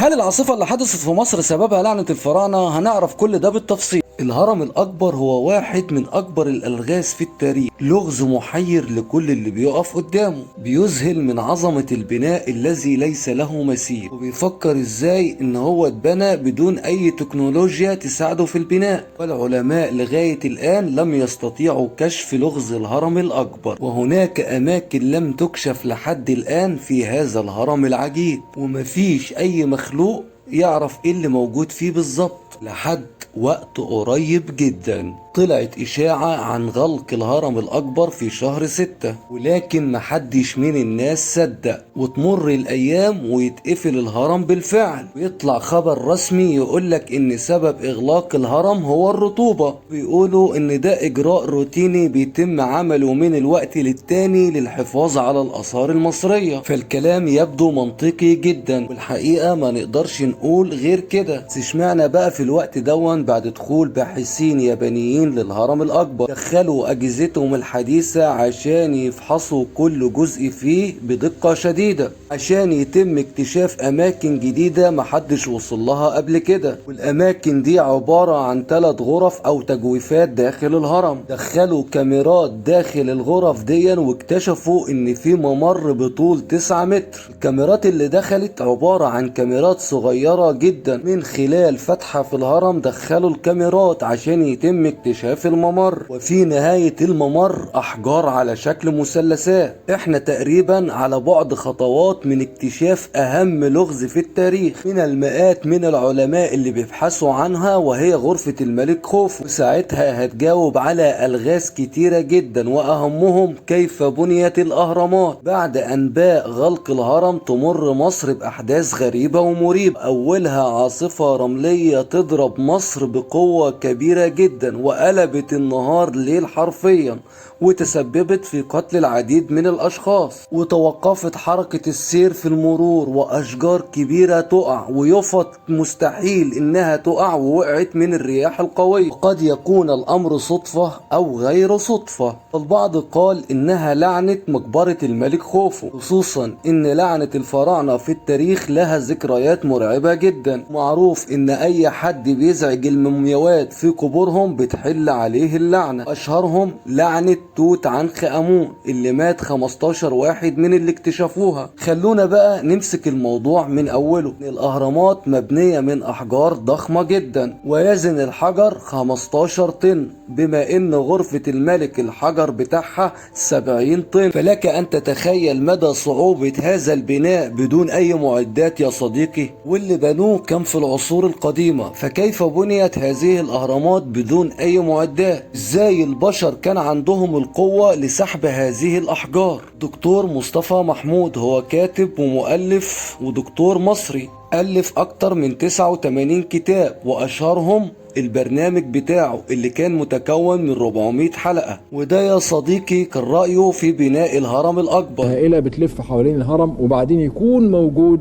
هل العاصفة اللي حدثت في مصر سببها لعنة الفراعنة؟ هنعرف كل ده بالتفصيل. الهرم الأكبر هو واحد من أكبر الألغاز في التاريخ، لغز محير لكل اللي بيقف قدامه، بيذهل من عظمة البناء الذي ليس له مثيل، وبيفكر إزاي إن هو اتبنى بدون أي تكنولوجيا تساعده في البناء. والعلماء لغاية الآن لم يستطيعوا كشف لغز الهرم الأكبر، وهناك أماكن لم تكشف لحد الآن في هذا الهرم العجيب، ومفيش أي مخلوق يعرف إيه اللي موجود فيه بالظبط لحد وقت قريب جدا. طلعت إشاعة عن غلق الهرم الأكبر في شهر 6، ولكن محدش من الناس صدق، وتمر الأيام ويتقفل الهرم بالفعل، ويطلع خبر رسمي يقولك إن سبب إغلاق الهرم هو الرطوبة. بيقولوا إن ده إجراء روتيني بيتم عمله من الوقت للتاني للحفاظ على الآثار المصرية. فالكلام يبدو منطقي جدا، والحقيقة ما نقدرش نقول غير كده. اشمعنى بقى في الوقت دون بعد دخول باحثين يابانيين للهرم الأكبر دخلوا أجهزتهم الحديثة عشان يفحصوا كل جزء فيه بدقة شديدة، عشان يتم اكتشاف أماكن جديدة محدش وصل لها قبل كده. والأماكن دي عبارة عن 3 غرف أو تجويفات داخل الهرم. دخلوا كاميرات داخل الغرف دي واكتشفوا إن في ممر بطول 9 متر. الكاميرات اللي دخلت عبارة عن كاميرات صغيرة جدا. من خلال فتحة في الهرم دخلوا الكاميرات عشان يتم اكتشاف الممر، وفي نهاية الممر أحجار على شكل مثلثات. احنا تقريبا على بعد خطوات من اكتشاف أهم لغز في التاريخ من المئات من العلماء اللي بيبحثوا عنها، وهي غرفة الملك خوفو. وساعتها هتجاوب على ألغاز كتيرة جدا، وأهمهم كيف بنيت الأهرامات. بعد أنباء غلق الهرم تمر مصر بأحداث غريبة ومريبة، أولها عاصفة رملية تضرب مصر بقوة كبيرة جدا وقلبت النهار ليل حرفيا، وتسببت في قتل العديد من الأشخاص، وتوقفت حركة السير في المرور، وأشجار كبيرة تقع ويفط مستحيل إنها تقع ووقعت من الرياح القوية. قد يكون الأمر صدفة أو غير صدفة. البعض قال إنها لعنة مقبرة الملك خوفو، خصوصا إن لعنة الفراعنة في التاريخ لها ذكريات مرعبة جدا. معروف إن أي حد بيزعج المومياوات في قبورهم بتحل عليه اللعنة. أشهرهم لعنة توت عنخ آمون اللي مات 15 واحد من اللي اكتشفوها. خلونا بقى نمسك الموضوع من أوله. الأهرامات مبنية من أحجار ضخمة جدا، ويزن الحجر 15 طن، بما إن غرفة الملك الحجر بتاعها 70 طن. فلك أن تتخيل مدى صعوبة هذا البناء بدون أي معدات يا صديقي، واللي بنوه كان في العصور القديمة. فكيف بنيت هذه الأهرامات بدون أي معدات؟ إزاي البشر كان عندهم القوة لسحب هذه الأحجار؟ دكتور مصطفى محمود هو كاتب ومؤلف ودكتور مصري، ألف أكتر من 89 كتاب، وأشهرهم البرنامج بتاعه اللي كان متكون من 400 حلقة. وده يا صديقي كان رأيه في بناء الهرم الأكبر. عائلة بتلف حوالين الهرم، وبعدين يكون موجود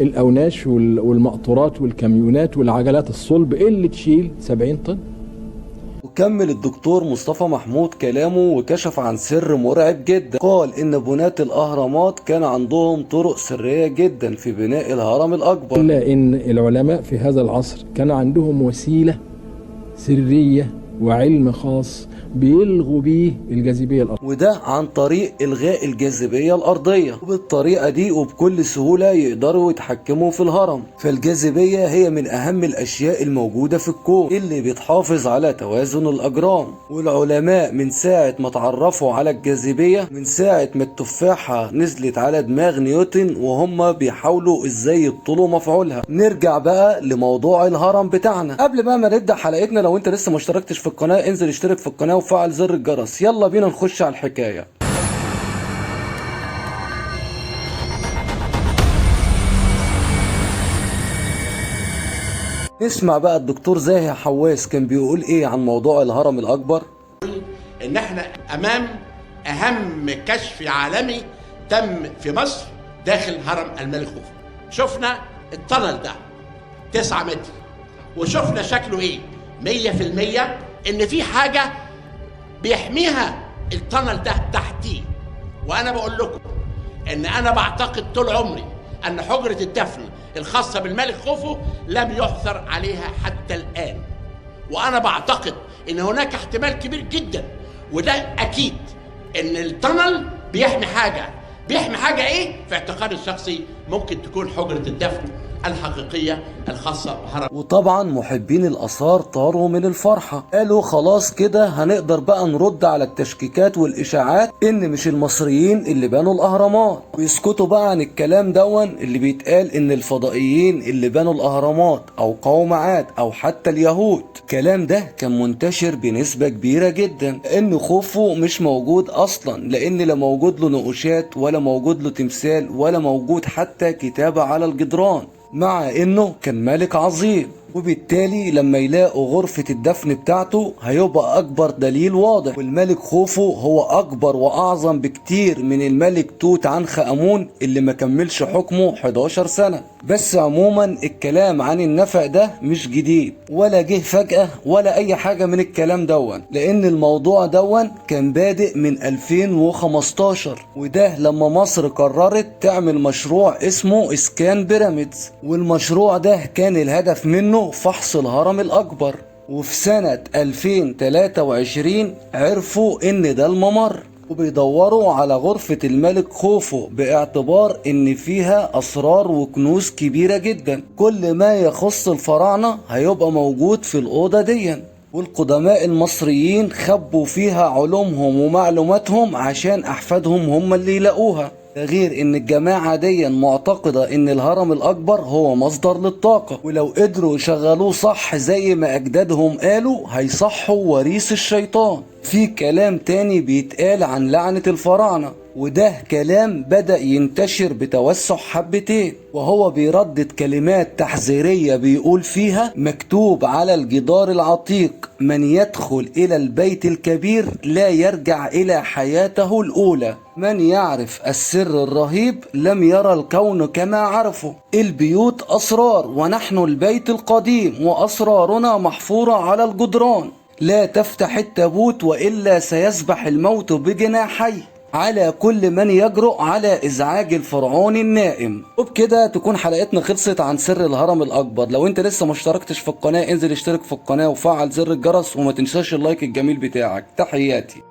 الأوناش والمقطورات والكاميونات والعجلات الصلب اللي تشيل 70 طن. وكمل الدكتور مصطفى محمود كلامه وكشف عن سر مرعب جدا. قال إن بناة الأهرامات كان عندهم طرق سرية جدا في بناء الهرم الأكبر، إلا إن العلماء في هذا العصر كان عندهم وسيلة سرية وعلم خاص بيلغوا بيه الجاذبية الأرضية، وده عن طريق إلغاء الجاذبية الأرضية. وبالطريقة دي وبكل سهولة يقدروا يتحكموا في الهرم. فالجاذبية هي من أهم الأشياء الموجودة في الكون اللي بتحافظ على توازن الأجرام. والعلماء من ساعة ما تعرفوا على الجاذبية، من ساعة ما التفاحة نزلت على دماغ نيوتن وهم بيحاولوا إزاي يبطلوا مفعولها. نرجع بقى لموضوع الهرم بتاعنا. قبل ما نبدأ حلقتنا، لو انت لسه ما اشتركتش في القناة انزل اشترك في القناة وفعل زر الجرس. يلا بينا نخش على الحكاية. نسمع بقى الدكتور زاهي حواس كان بيقول ايه عن موضوع الهرم الأكبر. ان احنا امام اهم كشف عالمي تم في مصر داخل هرم الملك خوفو. شفنا التنل ده 9 متر، وشفنا شكله ايه 100% ان في حاجة بيحميها التنل ده تحتيه. وانا بقول لكم ان انا بعتقد طول عمري أن حجرة الدفن الخاصة بالملك خوفو لم يعثر عليها حتى الآن. وأنا بعتقد أن هناك احتمال كبير جدا، وده أكيد، أن التنل بيحمي حاجة إيه؟ في اعتقادي الشخصي ممكن تكون حجرة الدفن الحقيقية الخاصة بهرم. وطبعا محبين الآثار طاروا من الفرحة، قالوا خلاص كده هنقدر بقى نرد على التشكيكات والإشاعات إن مش المصريين اللي بنوا الأهرامات، ويسكتوا بقى عن الكلام دون اللي بيتقال إن الفضائيين اللي بنوا الأهرامات أو قوم عاد أو حتى اليهود. الكلام ده كان منتشر بنسبة كبيرة جدا، إن خوفو مش موجود أصلا، لأن لا موجود له نقوشات ولا موجود له تمثال ولا موجود حتى كتابة على الجدران، مع انه كان ملك عظيم. وبالتالي لما يلاقوا غرفة الدفن بتاعته هيبقى اكبر دليل واضح، والملك خوفو هو اكبر واعظم بكتير من الملك توت عنخ امون اللي ما كملش حكمه 11 سنة. بس عموما الكلام عن النفق ده مش جديد ولا جه فجأة ولا اي حاجة من الكلام دون، لان الموضوع دون كان بادئ من 2015، وده لما مصر قررت تعمل مشروع اسمه اسكان بيراميدز، والمشروع ده كان الهدف منه فحص الهرم الأكبر. وفي سنة 2023 عرفوا إن ده الممر، وبيدوروا على غرفة الملك خوفو باعتبار إن فيها أسرار وكنوز كبيرة جدا، كل ما يخص الفراعنة هيبقى موجود في الأوضة دي. والقدماء المصريين خبوا فيها علومهم ومعلوماتهم عشان أحفادهم هم اللي يلاقوها. ده غير ان الجماعة دي معتقدة ان الهرم الاكبر هو مصدر للطاقة، ولو قدروا يشغلوه صح زي ما اجدادهم قالوا هيصحوا وريث الشيطان. في كلام تاني بيتقال عن لعنة الفراعنة، وده كلام بدأ ينتشر بتوسع حبتين، وهو بيردد كلمات تحذيرية بيقول فيها مكتوب على الجدار العتيق: من يدخل إلى البيت الكبير لا يرجع إلى حياته الأولى، من يعرف السر الرهيب لم يرى الكون كما عرفه. البيوت أسرار ونحن البيت القديم وأسرارنا محفورة على الجدران، لا تفتح التابوت وإلا سيسبح الموت بجناحيه على كل من يجرؤ على إزعاج الفرعون النائم. وبكده تكون حلقتنا خلصت عن سر الهرم الأكبر. لو انت لسه ما اشتركتش في القناة انزل اشترك في القناة وفعل زر الجرس، وما تنساش اللايك الجميل بتاعك. تحياتي.